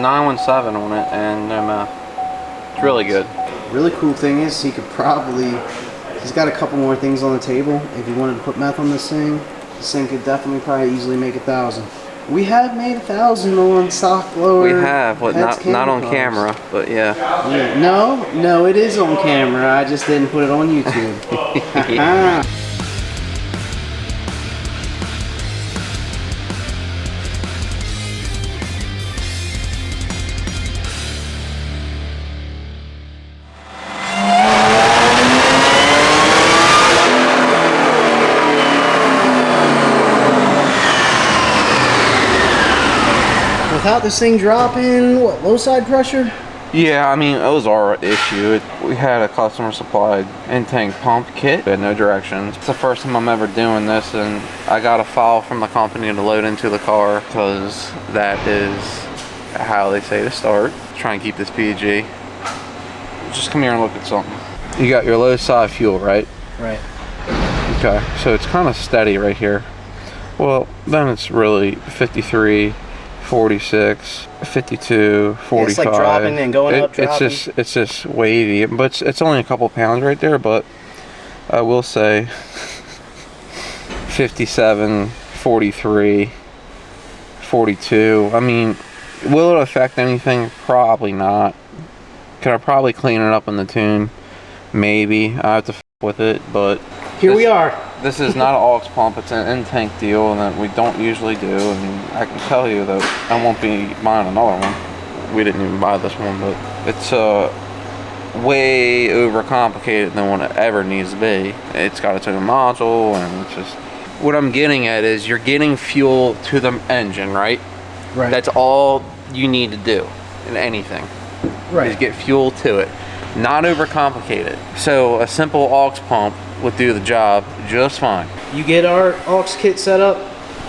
917 on it and no meth. It's really good. Really cool thing is he could probably, he's got a couple more things on the table. If you wanted to put meth on this thing could definitely probably easily make 1,000. We have made 1,000 on stock lower. We have, but not on camera, but yeah. No, it is on camera. I just didn't put it on YouTube. Without this thing dropping, what, low side pressure? Yeah, I mean, it was our issue. We had a customer supplied in-tank pump kit. We had no directions. It's the first time I'm ever doing this, and I got a file from the company to load into the car because that is how they say to start. Try and keep this PG. Just come here and look at something. You got your low side fuel, right? Right. Okay, so it's kind of steady right here. Well, then it's really 53. 46, 52, 45. Yeah, it's like dropping and going up, dropping. It's just wavy, but it's only a couple pounds right there. But I will say 57, 43, 42. I mean, will it affect anything? Probably not. Could I probably clean it up in the tune? Maybe. I have to f with it, but here we are. This is not an aux pump, it's an in-tank deal, and that we don't usually do. And I can tell you that I won't be buying another one. We didn't even buy this one, but it's way overcomplicated than what it ever needs to be. It's got its own module, and it's just... What I'm getting at is you're getting fuel to the engine, right? Right. That's all you need to do in anything. Right. Is get fuel to it. Not overcomplicated. So a simple aux pump would do the job just fine. You get our aux kit set up,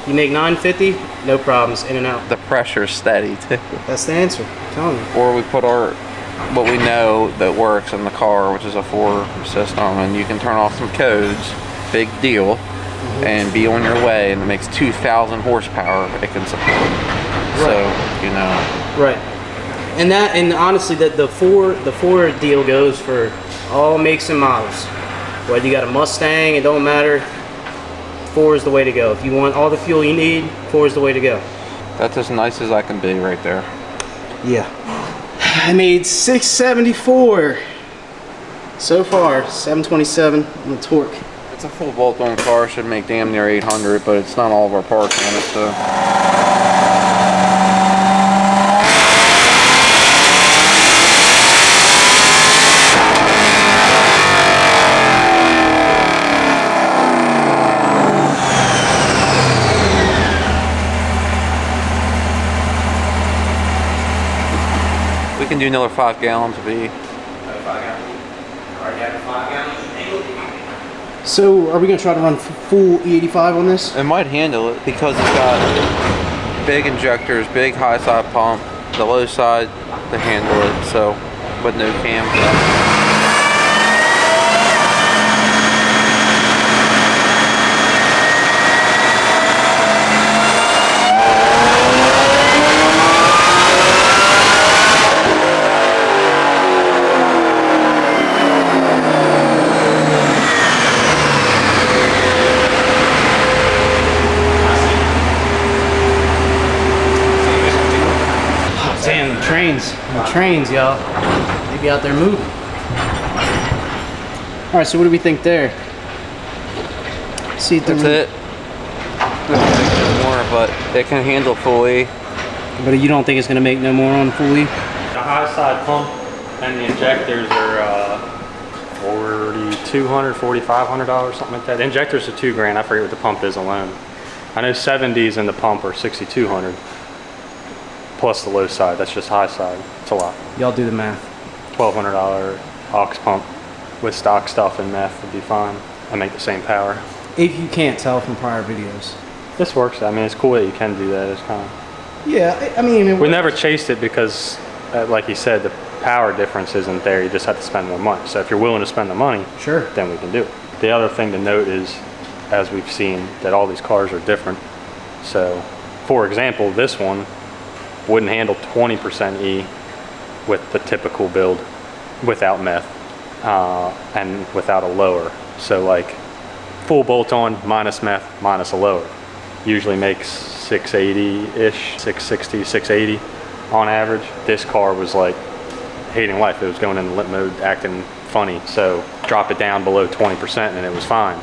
you make 950, no problems, in and out. The pressure's steady too. That's the answer, I'm telling you. Or we put what we know that works in the car, which is a 4 system, and you can turn off some codes, big deal, and be on your way, and it makes 2,000 horsepower it can support. Right. So, you know. Right. And honestly, the four deal goes for all makes and models. Whether you got a Mustang, it don't matter. 4 is the way to go. If you want all the fuel you need, 4 is the way to go. That's as nice as I can be right there. Yeah. I made 674 so far. 727 on the torque. It's a full bolt-on car. Should make damn near 800, but it's not all of our parts on it, so. We can do another 5 gallons of E. So, are we going to try to run full E85 on this? It might handle it because it's got big injectors, big high side pump, the low side to handle it, so, with no cam. Trains, y'all. They be out there moving. All right, so what do we think there? See if that's it. More, but it can handle fully. But you don't think it's gonna make no more on fully? The high side pump and the injectors are $4,200, $4,500, something like that. The injectors are $2,000. I forget what the pump is alone. I know 70s in the pump are $6,200. Plus the low side, that's just high side. It's a lot. Y'all do the math. $1,200 aux pump with stock stuff and meth would be fine. I make the same power. If you can't tell from prior videos. This works. I mean, it's cool that you can do that. It's kind of. Yeah, I mean. We never chased it because, like you said, the power difference isn't there. You just have to spend more money. So if you're willing to spend the money, sure, then we can do it. The other thing to note is, as we've seen, that all these cars are different. So, for example, this one wouldn't handle 20% E with the typical build without meth and without a lower. So like full bolt on minus meth minus a lower usually makes 680-ish, 660, 680 on average. This car was like hating life. It was going into limp mode, acting funny. So drop it down below 20% and it was fine.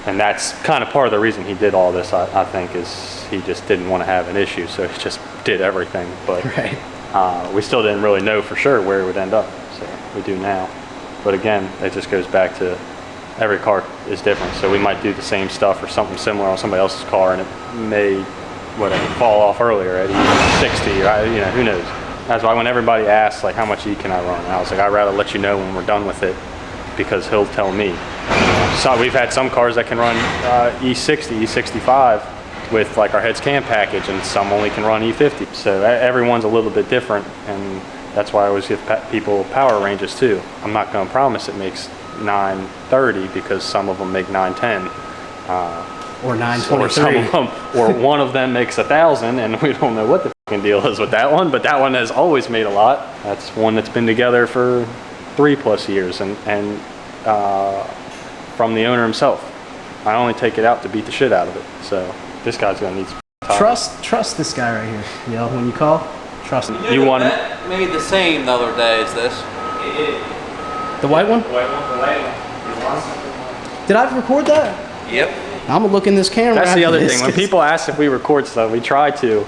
And that's kind of part of the reason he did all this, I think, is he just didn't want to have an issue. So he just did everything. But Right. we still didn't really know for sure where it would end up. So we do now. But again, it just goes back to every car is different. So we might do the same stuff or something similar on somebody else's car and it may fall off earlier at 60, or you know, who knows. That's why when everybody asks like how much E can I run, I was like, I'd rather let you know when we're done with it because he'll tell me. So we've had some cars that can run E60, E65 with like our heads cam package, and some only can run E50. So everyone's a little bit different, and that's why I always give people power ranges too. I'm not going to promise it makes 930 because some of them make 910. Or Or 923. some of them, or one of them makes 1,000, and we don't know what the fucking deal is with that one. But that one has always made a lot. That's one that's been together for 3+ years, and from the owner himself. I only take it out to beat the shit out of it. So this guy's gonna need some tires. Trust this guy right here. You know, when you call, trust him. You want him? That made the same the other day as this. The white one? Did I record that? Yep. I'm gonna look in this camera. That's the after other this, thing. When 'cause- people ask if we record stuff, we try to,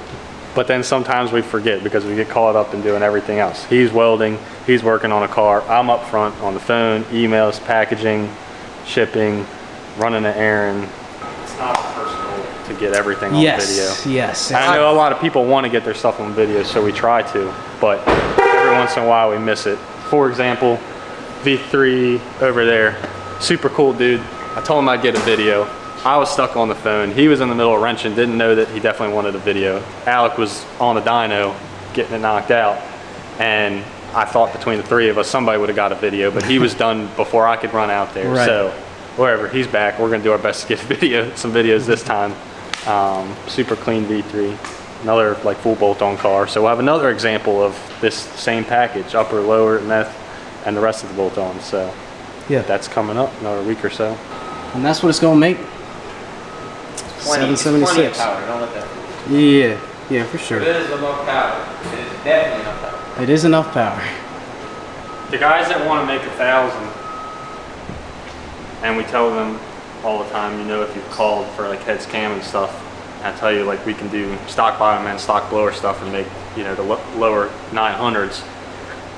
but then sometimes we forget because we get caught up in doing everything else. He's welding, he's working on a car, I'm up front on the phone, emails, packaging, shipping, running an errand. It's not personal to get everything on video. Yes. And I know a lot of people want to get their stuff on video, so we try to, but every once in a while we miss it. For example, V3 over there, super cool dude. I told him I'd get a video. I was stuck on the phone. He was in the middle of wrenching, didn't know that he definitely wanted a video. Alec was on a dyno, getting it knocked out, and I thought between the three of us, somebody would have got a video, but he was done before I could run out there. Right. So wherever, he's back. We're gonna do our best to get a video, some videos this time. Super clean V3, another like full bolt-on car. So we'll have another example of this same package, upper, lower, meth, and the rest of the bolt-ons. So Yeah. that's coming up in another week or so. And that's what it's gonna make. 776. Don't let that. Yeah, for sure. It is enough power. It is definitely enough power. It is enough power. The guys that want to make 1,000, and we tell them all the time, you know, if you've called for like heads cam and stuff, I tell you like we can do stock bottom and stock blower stuff and make, you know, the lower 900s.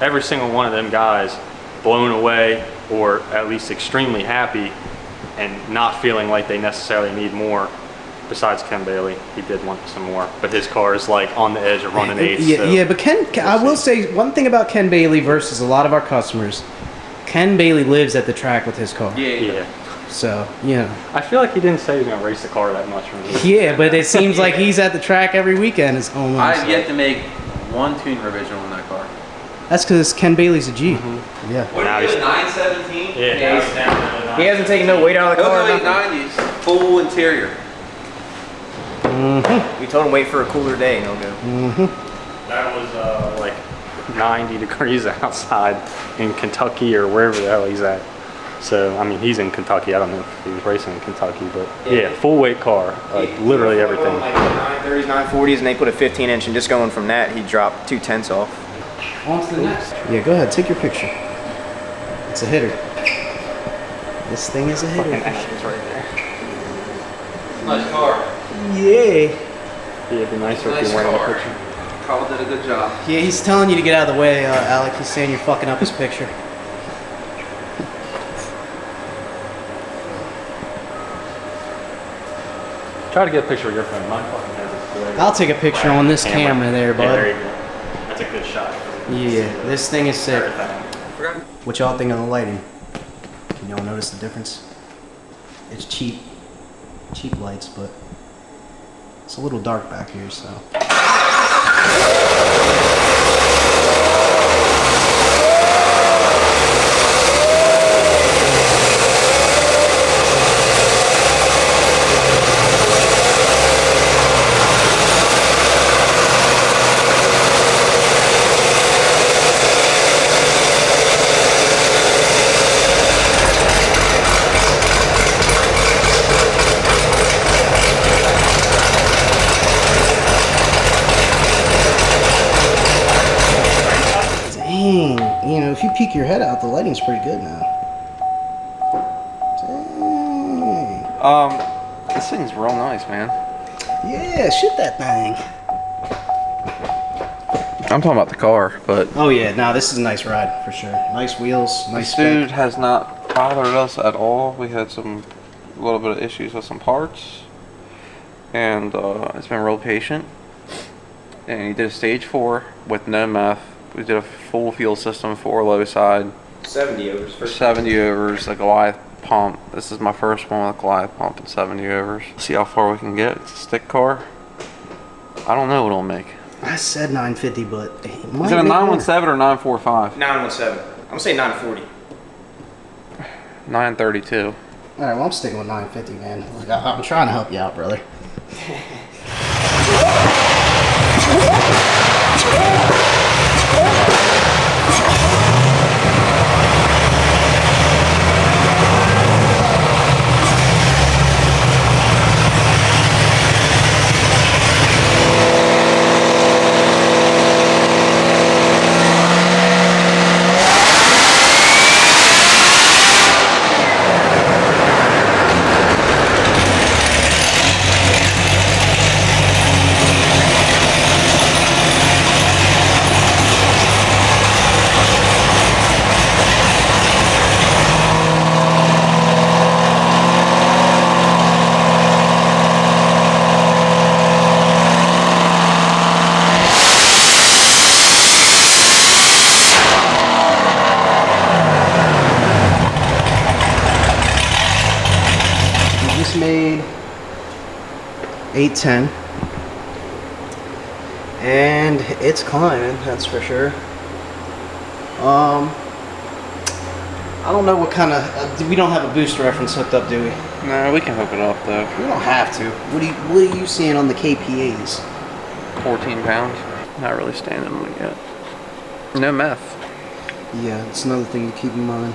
Every single one of them guys blown away, or at least extremely happy and not feeling like they necessarily need more. Besides Ken Bailey, he did want some more, but his car is like on the edge of running 8. Yeah, so yeah, but I will say one thing about Ken Bailey versus a lot of our customers. Ken Bailey lives at the track with his car. yeah. So, you know. I feel like he didn't say he was gonna race the car that much. Yeah, but it seems like he's at the track every weekend. It's almost. I've yet to make one tune revision on that car. That's because Ken Bailey's a G. Yeah. What Now is he's- it, 917? Yeah. He hasn't taken no weight out of the Those car. are 890s, full interior. We told him wait for a cooler day and he'll go. That was like 90 degrees outside in Kentucky or wherever the hell he's at. So, I mean, he's in Kentucky. I don't know if he was racing in Kentucky, but yeah, full weight car, like literally everything. Like 930s, 940s, and they put a 15-inch, and just going from that, he dropped 2/10 off. On to the next. Yeah, go ahead. Take your picture. It's a hitter. This thing is a hitter. It's right there. Nice car. Yeah. Yeah, it'd be nicer if Nice you weren't in the car. picture. Carl did a good job. Yeah, he's telling you to get out of the way, Alec. He's saying you're fucking up his picture. Try to get a picture with your phone. Mine fucking has it today. I'll take a picture on this camera there, bud. Yeah, there you go. That's a good shot. Yeah, this thing is sick. Forgot. What y'all think of the lighting? Can y'all notice the difference? It's cheap lights, but it's a little dark back here, so. peek your head out, the lighting's pretty good now. Dang. This thing's real nice, man. Yeah, shoot that thing. I'm talking about the car, but Oh yeah, no, this is a nice ride for sure. Nice wheels, nice this dude spec. has not bothered us at all. We had a little bit of issues with some parts, and it's been real patient. And he did a stage 4 with no meth. We did a full fuel system, 4 low side, 70 overs. for 70 overs, a Goliath pump. This is my first one with a Goliath pump at 70 overs. See how far we can get. It's a stick car. I don't know what it'll make. I said 950, but it might Is it a make 917 or 945? 917. I'm gonna say 940. 932. more. All right, well I'm sticking with 950, man. Look, I'm trying to help you out, brother. Made 810 and it's climbing, that's for sure. I don't know what kind of we don't have a boost reference hooked up, do we? No, we can hook it up though. We don't have to. What are you seeing on the KPAs? 14 pounds. Not really standing on it yet. No meth. Yeah, it's another thing to keep in mind.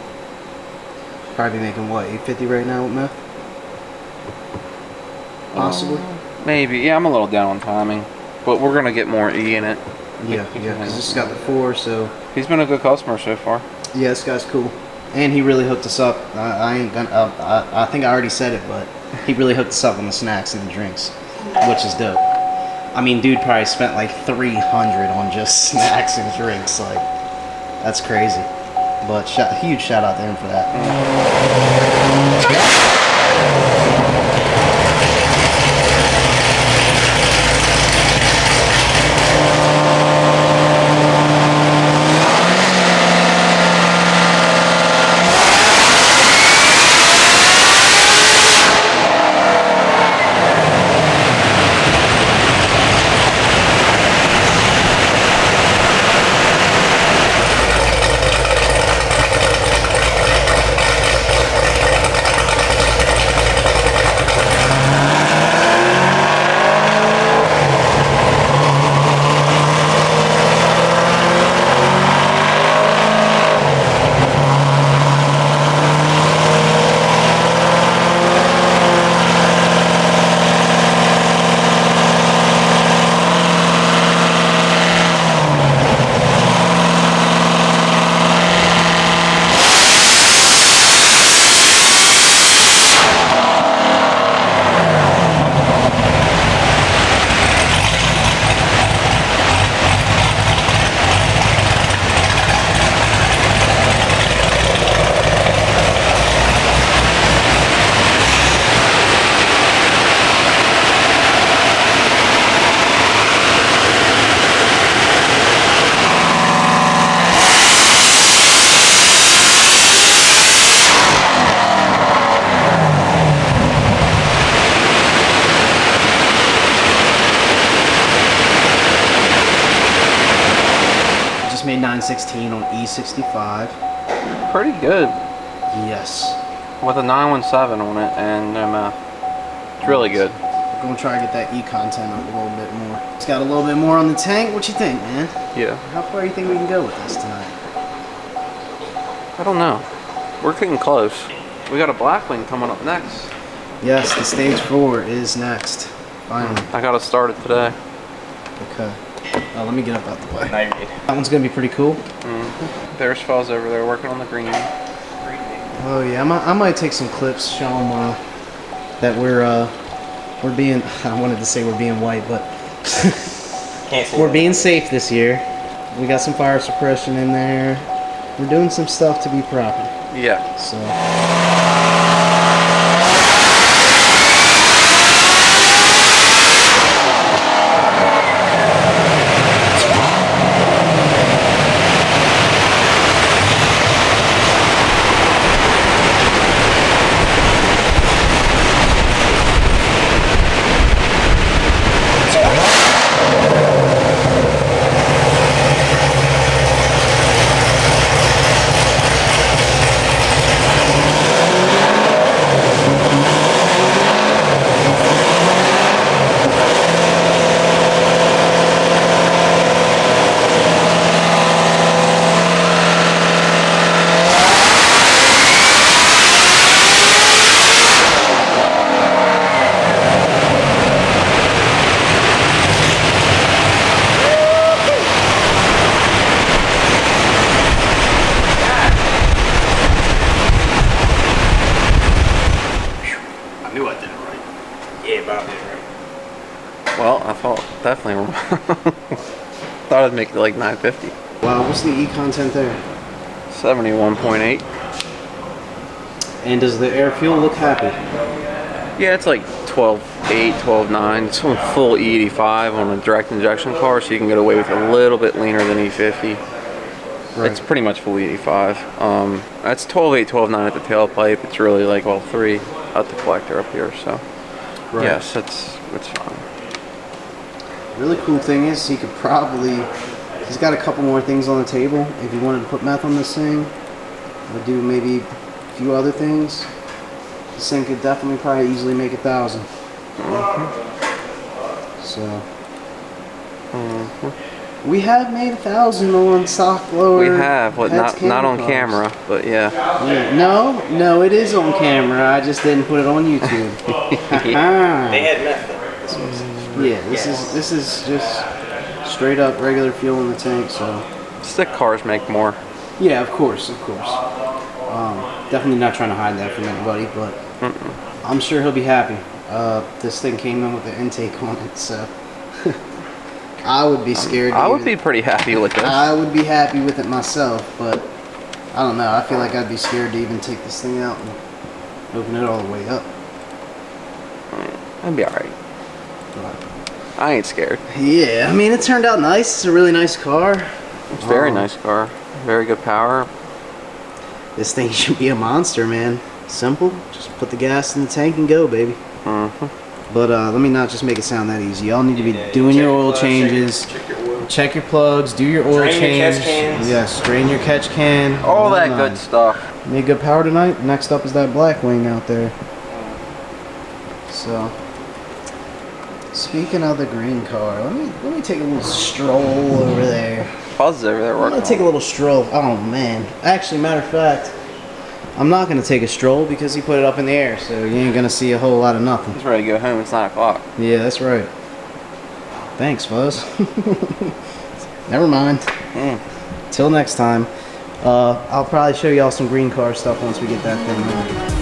Probably making what, 850 right now with meth? Possibly. Maybe. Yeah, I'm a little down on timing, but we're gonna get more E in it. Yeah, because this has got the 4, so He's been a good customer so far. yeah, this guy's cool. And he really hooked us up. I ain't gonna. I think I already said it, but he really hooked us up on the snacks and the drinks, which is dope. I mean, dude probably spent like 300 on just snacks and drinks. Like, that's crazy. But huge shout out to him for that. Made 916 on E65. Pretty good. Yes. With a 917 on it and no meth. It's really good. We're gonna try to get that E content up a little bit more. It's got a little bit more on the tank. What you think, man? Yeah. How far do you think we can go with this tonight? I don't know. We're getting close. We got a Blackwing coming up next. Yes, the stage 4 is next. Finally. I gotta start it today. Okay. Oh, let me get up out the way. Now you're good. That one's gonna be pretty cool. There's Fuzz over there working on the green. Oh yeah, I might take some clips, show them that we're being. I wanted to say we're being white, but Can't see we're that. being safe this year. We got some fire suppression in there. We're doing some stuff to be proper. Yeah. So. Well, I thought definitely wrong. Thought I'd make it like 950. Wow, what's the E content there? 71.8. And does the air fuel look happy? Yeah, it's like 12.8, 12.9. It's on full E85 on a direct injection car, so you can get away with a little bit leaner than E50. Right. It's pretty much full E85. That's 12.8, 12.9 at the tailpipe. It's really like all three at the collector up here. So Right. yes, it's fine. Really cool thing is he could probably, he's got a couple more things on the table. If you wanted to put meth on this thing, or do maybe a few other things, this thing could definitely probably easily make 1,000. So we have made 1,000 on stock blower. We have, but heads not on cars. camera, but yeah. Yeah. No, it is on camera. I just didn't put it on YouTube. They had meth though. Yeah, this is just straight up regular fuel in the tank. So Stick cars make more. yeah, of course. Definitely not trying to hide that from anybody, but I'm sure he'll be happy. This thing came in with the intake on it, so I would be scared. I would be pretty happy with this. I would be happy with it myself, but I don't know. I feel like I'd be scared to even take this thing out and open it all the way up. I'd be alright. I ain't scared. Yeah, I mean, it turned out nice. It's a really nice car. It's a very nice car. Very good power. This thing should be a monster, man. Simple. Just put the gas in the tank and go, baby. But let me not just make it sound that easy. Y'all need to be doing your oil changes. Check your plugs. Do your oil Drain your change. catch cans. Yes, drain your catch can. All that nine. good stuff. Made good power tonight. Next up is that black wing out there. So, speaking of the green car, let me take a little stroll over there. Fuzz is over there I'm working. gonna take a little stroll. Oh man. Actually, matter of fact, I'm not gonna take a stroll because he put it up in the air, so you ain't gonna see a whole lot of nothing. He's ready to go home. It's 9 o'clock. Yeah, that's right. Thanks, Fuzz. Never mind. Till next time. I'll probably show y'all some green car stuff once we get that thing moving.